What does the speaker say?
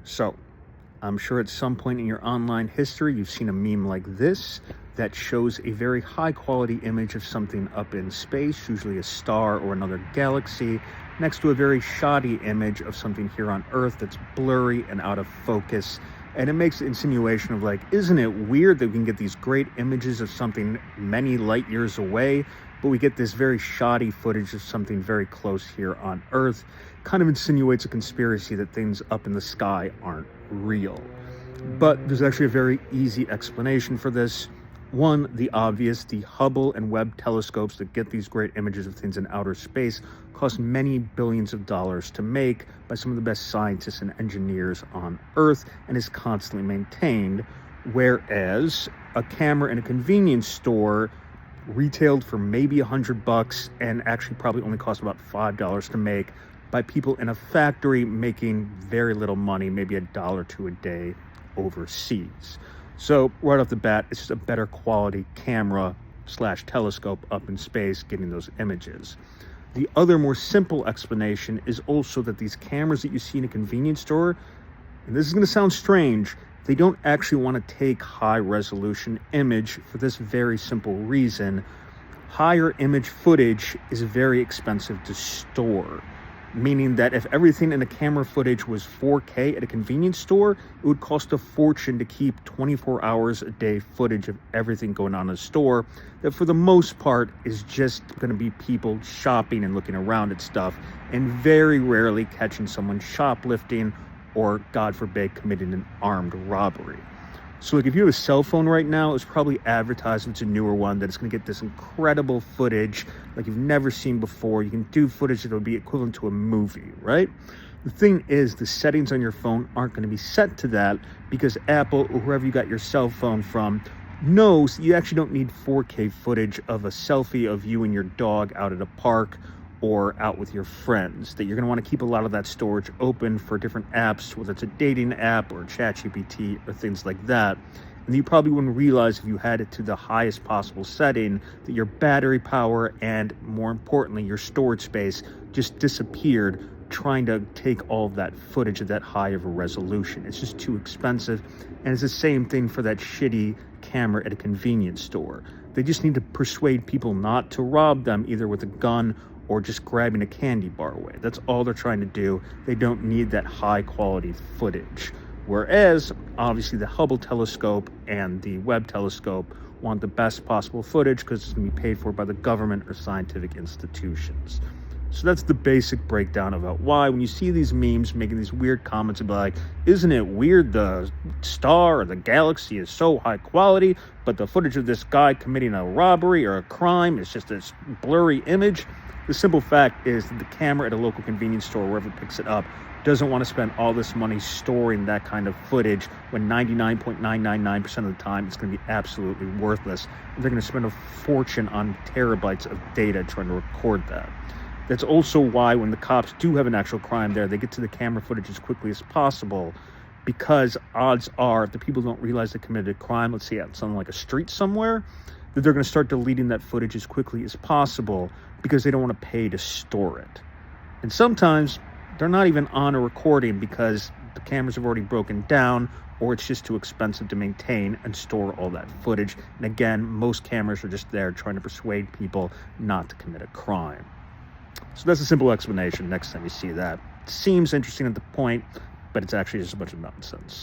So, I'm sure at some point in your online history, you've seen a meme like this that shows a very high quality image of something up in space, usually a star or another galaxy, next to a very shoddy image of something here on Earth that's blurry and out of focus. And it makes the insinuation of like, isn't it weird that we can get these great images of something many light years away, but we get this very shoddy footage of something very close here on Earth? Kind of insinuates a conspiracy that things up in the sky aren't real. But there's actually a very easy explanation for this. One, the obvious, the Hubble and Webb telescopes that get these great images of things in outer space cost many billions of dollars to make by some of the best scientists and engineers on Earth and is constantly maintained, whereas a camera in a convenience store retailed for maybe $100 and actually probably only cost about $5 to make by people in a factory making very little money, maybe $1 or $2 a day overseas. So right off the bat, it's just a better quality camera / telescope up in space getting those images. The other more simple explanation is also that these cameras that you see in a convenience store, and this is going to sound strange, they don't actually want to take high resolution image for this very simple reason. Higher image footage is very expensive to store. Meaning that if everything in the camera footage was 4K at a convenience store, it would cost a fortune to keep 24 hours a day footage of everything going on in the store that for the most part is just going to be people shopping and looking around at stuff and very rarely catching someone shoplifting or, God forbid, committing an armed robbery. So like if you have a cell phone right now, it's probably advertised, if it's a newer one, that it's going to get this incredible footage like you've never seen before. You can do footage that will be equivalent to a movie, right? The thing is, the settings on your phone aren't going to be set to that because Apple or whoever you got your cell phone from knows you actually don't need 4K footage of a selfie of you and your dog out at a park or out with your friends, that you're going to want to keep a lot of that storage open for different apps, whether it's a dating app or ChatGPT or things like that. And you probably wouldn't realize if you had it to the highest possible setting that your battery power and, more importantly, your storage space just disappeared trying to take all of that footage at that high of a resolution. It's just too expensive. And it's the same thing for that shitty camera at a convenience store. They just need to persuade people not to rob them either with a gun or just grabbing a candy bar away. That's all they're trying to do. They don't need that high quality footage. Whereas, obviously, the Hubble telescope and the Webb telescope want the best possible footage because it's going to be paid for by the government or scientific institutions. So that's the basic breakdown about why when you see these memes making these weird comments about like, isn't it weird the star or the galaxy is so high quality, but the footage of this guy committing a robbery or a crime is just this blurry image? The simple fact is that the camera at a local convenience store, wherever it picks it up, doesn't want to spend all this money storing that kind of footage when 99.999% of the time it's going to be absolutely worthless. And they're going to spend a fortune on terabytes of data trying to record that. That's also why when the cops do have an actual crime there, they get to the camera footage as quickly as possible, because odds are if the people don't realize they committed a crime, let's say at something like a street somewhere, that they're going to start deleting that footage as quickly as possible because they don't want to pay to store it. And sometimes they're not even on a recording because the cameras have already broken down or it's just too expensive to maintain and store all that footage. And again, most cameras are just there trying to persuade people not to commit a crime. So that's a simple explanation next time you see that. It seems interesting at the point, but it's actually just a bunch of nonsense.